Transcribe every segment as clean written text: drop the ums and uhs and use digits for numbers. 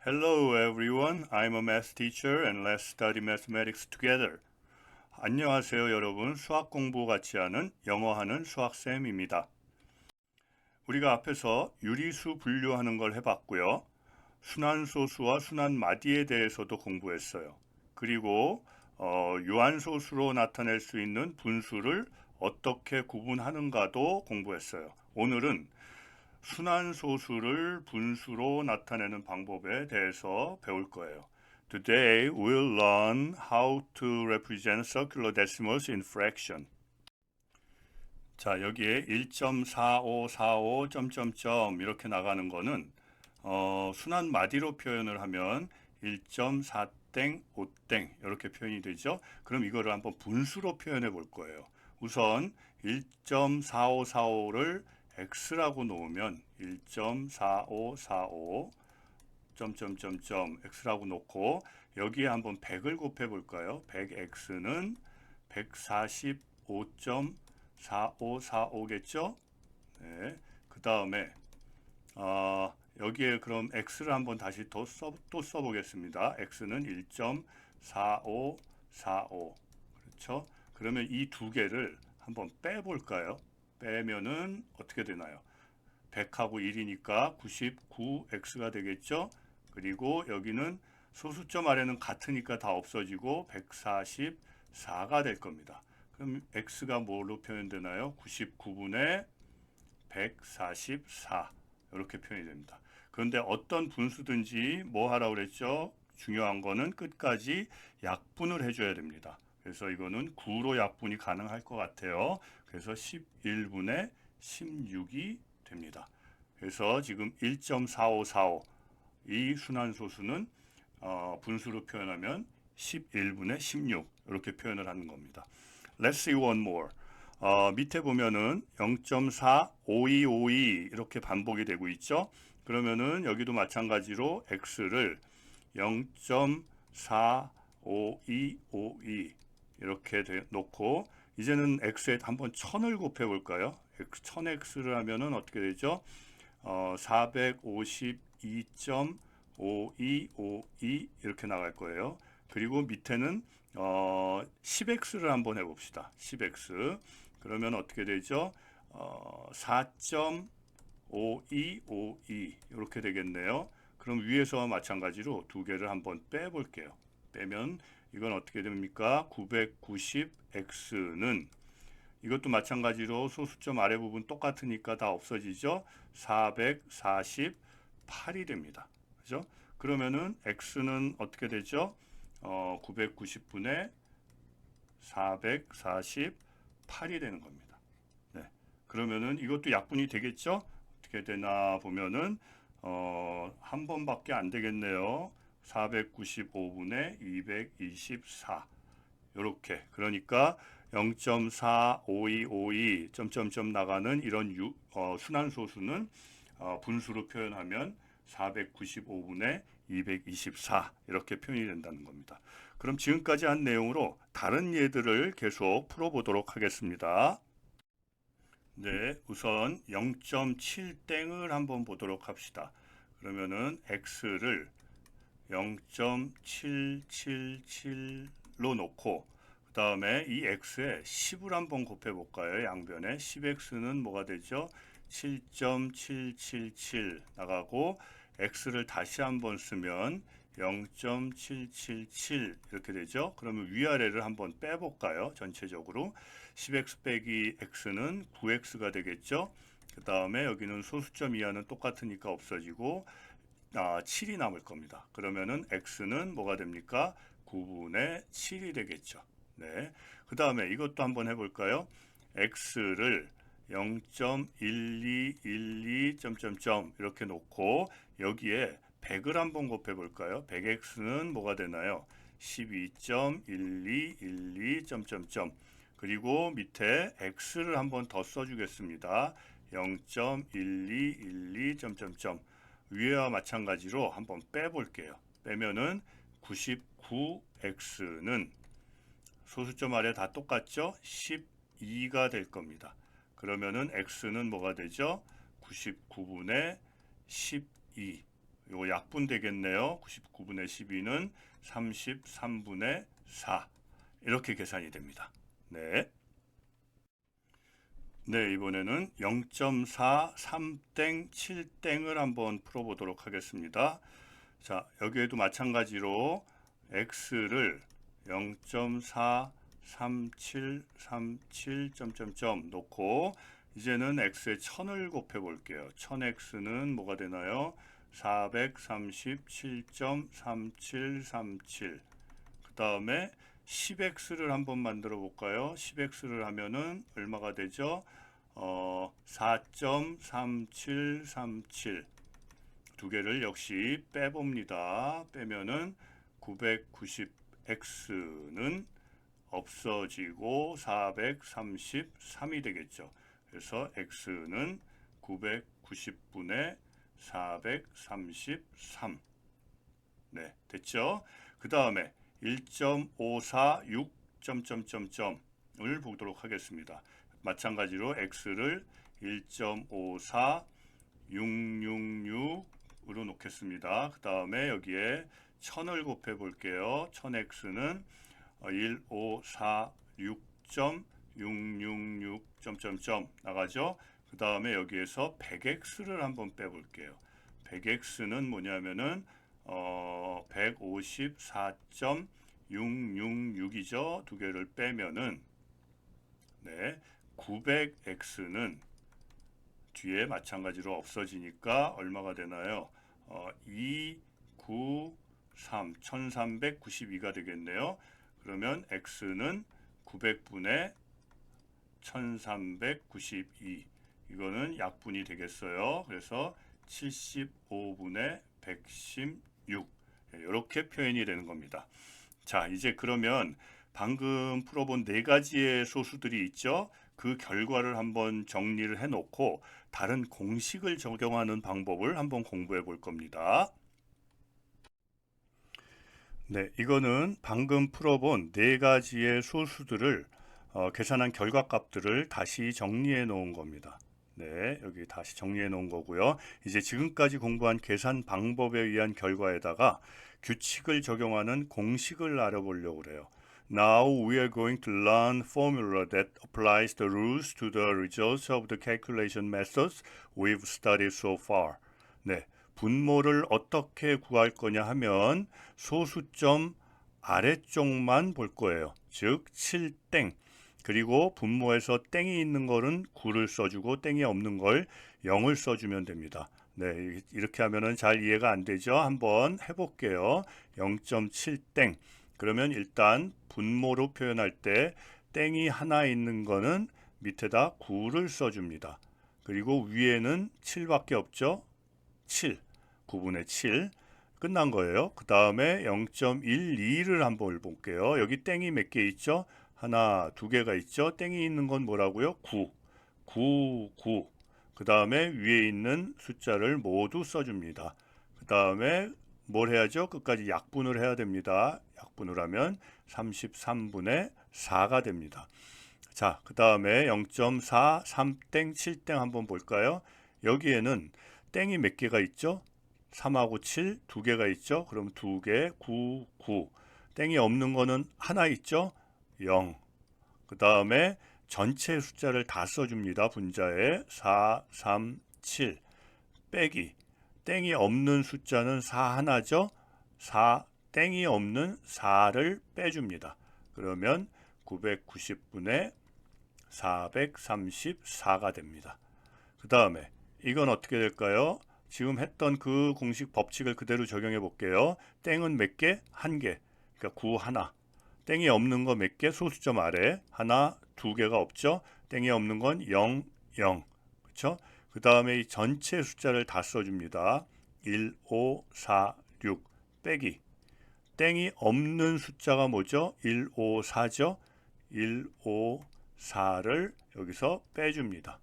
Hello everyone. I'm a math teacher and let's study mathematics together. 안녕하세요 여러분. 수학 공부 같이 하는 영어하는 수학쌤입니다. 우리가 앞에서 유리수 분류하는 걸 해봤고요. 순환소수와 순환마디에 대해서도 공부했어요. 그리고 유한소수로 나타낼 수 있는 분수를 어떻게 구분하는가도 공부했어요. 오늘은 순환소수를 분수로 나타내는 방법에 대해서 배울 거예요. Today we'll learn how to represent circular decimals in fraction. 자, 여기에 1.4545 점점점 이렇게 나가는 거는 순환 마디로 표현을 하면 1.4땡 5땡 이렇게 표현이 되죠. 그럼 이거를 한번 분수로 표현해 볼 거예요. 우선 1.4545를 x라고 놓으면 1.4545 점점점점 x라고 놓고 여기에 한번 100을 곱해 볼까요? 100x는 145.4545겠죠? 네. 그 다음에 여기에 그럼 x를 한번 다시 또 써보겠습니다. x는 1.4545 그렇죠? 그러면 이 두 개를 한번 빼볼까요? 빼면은 어떻게 되나요? 100하고 1이니까 99x가 되겠죠? 그리고 여기는 소수점 아래는 같으니까 다 없어지고 144가 될 겁니다. 그럼 x가 뭘로 표현되나요? 99분의 144 이렇게 표현이 됩니다. 그런데 어떤 분수든지 뭐 하라고 그랬죠? 중요한 거는 끝까지 약분을 해줘야 됩니다. 그래서 이거는 9로 약분이 가능할 것 같아요. 그래서 11분의 16이 됩니다. 그래서 지금 1.4545 이 순환소수는 분수로 표현하면 11분의 16 이렇게 표현을 하는 겁니다. Let's see one more. 밑에 보면은 0.45252 이렇게 반복이 되고 있죠. 그러면은 여기도 마찬가지로 x를 0.45252 이렇게 놓고 이제는 x에 한번 1000을 곱해 볼까요? 1000x를 하면은 어떻게 되죠? 452.5252 이렇게 나갈 거예요. 그리고 밑에는 10x를 한번 해봅시다. 10x 그러면 어떻게 되죠? 4.5252 이렇게 되겠네요. 그럼 위에서와 마찬가지로 두 개를 한번 빼볼게요. 빼면 이건 어떻게 됩니까? 990x는 이것도 마찬가지로 소수점 아래 부분 똑같으니까 다 없어지죠. 448이 됩니다. 그죠? 그러면은 x는 어떻게 되죠? 990분의 448이 되는 겁니다. 네. 그러면은 이것도 약분이 되겠죠? 어떻게 되나 보면은 한 번밖에 안 되겠네요. 495분의 224 이렇게 그러니까 0.45252 점점점 나가는 이런 순환소수는 분수로 표현하면 495분의 224 이렇게 표현이 된다는 겁니다. 그럼 지금까지 한 내용으로 다른 예들을 계속 풀어보도록 하겠습니다. 네, 우선 0.7땡을 한번 보도록 합시다. 그러면은 x를 0.777로 놓고 그 다음에 이 x에 10을 한번 곱해 볼까요? 양변에 10x는 뭐가 되죠? 7.777 나가고 x를 다시 한번 쓰면 0.777 이렇게 되죠. 그러면 위아래를 한번 빼볼까요? 전체적으로 10x 빼기 x는 9x가 되겠죠. 그 다음에 여기는 소수점 이하는 똑같으니까 없어지고 7이 남을 겁니다. 그러면은 x는 뭐가 됩니까? 9분의 7이 되겠죠. 네. 그 다음에 이것도 한번 해볼까요? x를 0.1212 점점점 이렇게 놓고 여기에 100을 한번 곱해 볼까요? 100x는 뭐가 되나요? 12.1212 점점점 그리고 밑에 x를 한번 더 써주겠습니다. 0.1212 점점점 위에와 마찬가지로 한번 빼볼게요. 빼면은 99x는 소수점 아래 다 똑같죠? 12가 될 겁니다. 그러면은 x는 뭐가 되죠? 99분의 12 요거 약분 되겠네요. 99분의 12는 33분의 4. 이렇게 계산이 됩니다. 네. 네, 이번에는 0.4, 3땡, 7땡을 한번 풀어보도록 하겠습니다. 자, 여기에도 마찬가지로 x를 0.4, 37, 37, 점점점 놓고 이제는 x에 1000을 곱해 볼게요. 1000x는 뭐가 되나요? 437.3737. 그 다음에 10x를 한번 만들어 볼까요? 10x를 하면은 얼마가 되죠? 4.3737. 두 개를 역시 빼봅니다. 빼면은 990x는 없어지고 433이 되겠죠. 그래서 x는 990분의 433. 네, 됐죠? 그 다음에 1.546 점점점점을 보도록 하겠습니다. 마찬가지로 x를 1.54 666으로 놓겠습니다. 그 다음에 여기에 1000을 곱해 볼게요. 1000x는 1546.666 점점점 나가죠. 그 다음에 여기에서 100x를 한번 빼볼게요. 100x는 뭐냐면은 154.666이죠. 두 개를 빼면은 네, 900x는 뒤에 마찬가지로 없어지니까 얼마가 되나요? 293, 1392가 되겠네요. 그러면 x는 900분의 1392. 이거는 약분이 되겠어요. 그래서 75분의 116. 이렇게 표현이 되는 겁니다. 자, 이제 그러면 방금 풀어본 네 가지의 소수들이 있죠. 그 결과를 한번 정리를 해놓고 다른 공식을 적용하는 방법을 한번 공부해 볼 겁니다. 네, 이거는 방금 풀어본 네 가지의 소수들을 계산한 결과값들을 다시 정리해 놓은 겁니다. 네, 여기 다시 정리해 놓은 거고요. 이제 지금까지 공부한 계산 방법에 의한 결과에다가 규칙을 적용하는 공식을 알아보려고 그래요. Now we are going to learn formula that applies the rules to the results of the calculation methods we've studied so far. 네, 분모를 어떻게 구할 거냐 하면 소수점 아래쪽만 볼 거예요. 즉 7땡. 그리고 분모에서 땡이 있는 거는 9를 써주고 땡이 없는 걸 0을 써주면 됩니다. 네, 이렇게 하면은 잘 이해가 안 되죠? 한번 해볼게요. 0.7땡. 그러면 일단 분모로 표현할 때 땡이 하나 있는 거는 밑에다 9를 써줍니다. 그리고 위에는 7밖에 없죠? 7, 9분의 7 끝난 거예요. 그 다음에 0.12를 한번 볼게요. 여기 땡이 몇 개 있죠? 하나, 두 개가 있죠? 땡이 있는 건 뭐라고요? 9, 9, 9. 그 다음에 위에 있는 숫자를 모두 써줍니다. 그 다음에 뭘 해야죠? 끝까지 약분을 해야 됩니다. 약분을 하면 33분의 4가 됩니다. 자, 그 다음에 0.4, 3땡, 7땡 한번 볼까요? 여기에는 땡이 몇 개가 있죠? 3하고 7, 두 개가 있죠? 그럼 두 개, 9, 9. 땡이 없는 거는 하나 있죠? 0. 그 다음에 전체 숫자를 다 써줍니다. 분자에 4, 3, 7 빼기 땡이 없는 숫자는 4 하나죠. 4 땡이 없는 4를 빼줍니다. 그러면 990분의 434가 됩니다. 그 다음에 이건 어떻게 될까요? 지금 했던 그 공식 법칙을 그대로 적용해 볼게요. 땡은 몇 개? 한 개. 그러니까 9 하나. 땡이 없는 거 몇 개? 소수점 아래 하나, 두 개가 없죠. 땡이 없는 건 0, 0. 그렇죠? 그 다음에 이 전체 숫자를 다 써줍니다. 1, 5, 4, 6 빼기 땡이 없는 숫자가 뭐죠? 1, 5, 4죠. 1, 5, 4를 여기서 빼줍니다.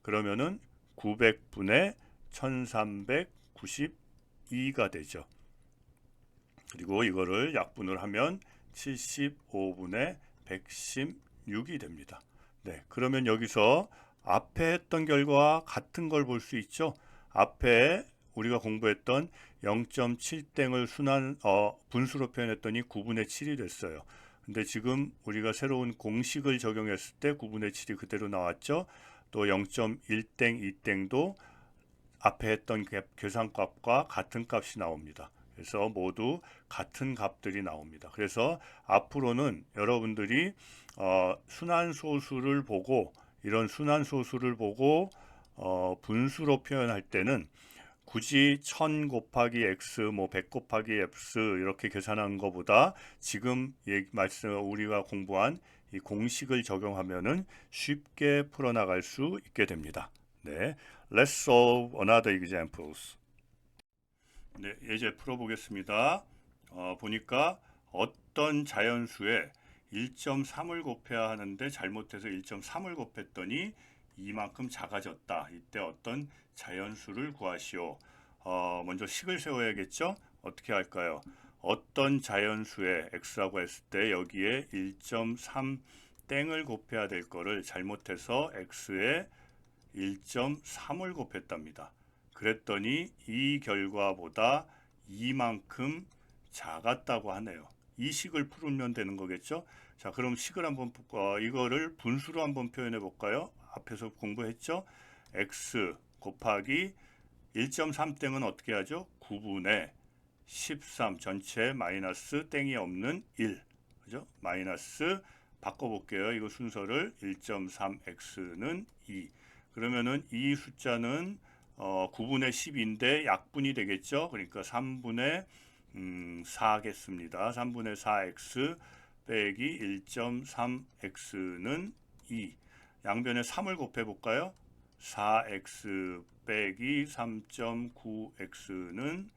그러면은 900분의 1392가 되죠. 그리고 이거를 약분을 하면 75분의 116이 됩니다. 네, 그러면 여기서 앞에 했던 결과와 같은 걸 볼 수 있죠. 앞에 우리가 공부했던 0.7땡을 분수로 표현했더니 9분의 7이 됐어요. 근데 지금 우리가 새로운 공식을 적용했을 때 9분의 7이 그대로 나왔죠. 또 0.1땡, 2땡도 앞에 했던 계산값과 같은 값이 나옵니다. 그래서 모두 같은 값들이 나옵니다. 그래서 앞으로는 여러분들이 순환소수를 보고 이런 순환소수를 보고 분수로 표현할 때는 굳이 1000 곱하기 x, 뭐 100 곱하기 x 이렇게 계산한 것보다 지금 우리가 공부한 이 공식을 적용하면은 쉽게 풀어나갈 수 있게 됩니다. 네, let's solve another examples. 네, 예제 풀어보겠습니다. 보니까 어떤 자연수에 1.3을 곱해야 하는데 잘못해서 1.3을 곱했더니 이만큼 작아졌다. 이때 어떤 자연수를 구하시오. 먼저 식을 세워야겠죠? 어떻게 할까요? 어떤 자연수에 x라고 했을 때 여기에 1.3 땡을 곱해야 될 거를 잘못해서 x에 1.3을 곱했답니다. 그랬더니 이 결과보다 이만큼 작았다고 하네요. 이 식을 풀면 되는 거겠죠? 자, 그럼 식을 한번 이거를 분수로 한번 표현해 볼까요? 앞에서 공부했죠? x 곱하기 1.3땡은 어떻게 하죠? 9분의 13 전체 마이너스 땡이 없는 1. 그죠? 마이너스 바꿔볼게요. 이거 순서를 1.3x는 2. 그러면은 이 숫자는 9분의 10인데 약분이 되겠죠. 그러니까 3분의 4겠습니다. 3분의 4x 빼기 1.3x는 2. 양변에 3을 곱해 볼까요? 4x 빼기 3.9x는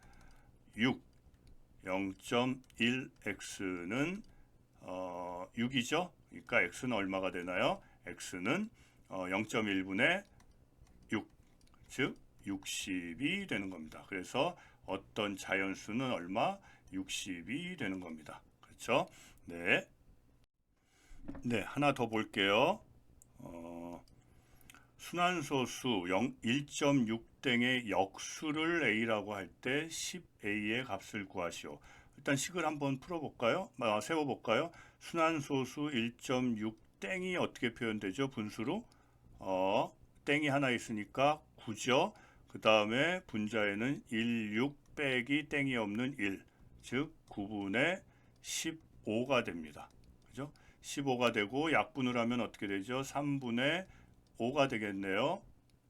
6. 0.1x는 6이죠. 그러니까 x는 얼마가 되나요? x는 0.1분의 6, 즉 60이 되는 겁니다. 그래서 어떤 자연수는 얼마? 60이 되는 겁니다. 그렇죠? 네. 네, 하나 더 볼게요. 순환소수 1.6땡의 역수를 a라고 할 때 10a의 값을 구하시오. 일단 식을 한번 풀어볼까요? 세워볼까요? 순환소수 1.6땡이 어떻게 표현되죠? 분수로 땡이 하나 있으니까 9죠. 그 다음에 분자에는 16 빼기 땡이 없는 1, 즉 9분의 15가 됩니다. 그죠? 15가 되고 약분을 하면 어떻게 되죠? 3분의 5가 되겠네요.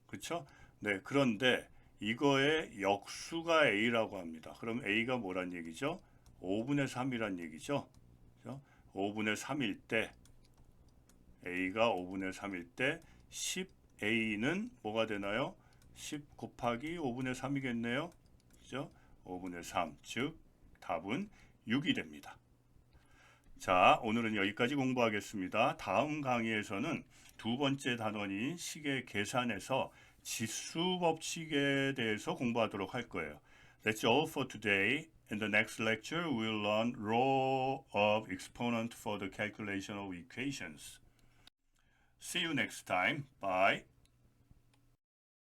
그렇죠? 네, 그런데 이거의 역수가 a라고 합니다. 그럼 a가 뭐란 얘기죠? 5분의 3이란 얘기죠. 그렇죠? 5분의 3일 때 a가 5분의 3일 때 10a는 뭐가 되나요? 10 곱하기 5분의 3이겠네요. 그죠? 5분의 3, 즉 답은 6이 됩니다. 자, 오늘은 여기까지 공부하겠습니다. 다음 강의에서는 두 번째 단원인 식의 계산에서 지수 법칙에 대해서 공부하도록 할 거예요. That's all for today. In the next lecture, we'll learn role of exponent for the calculation of equations. See you next time. Bye.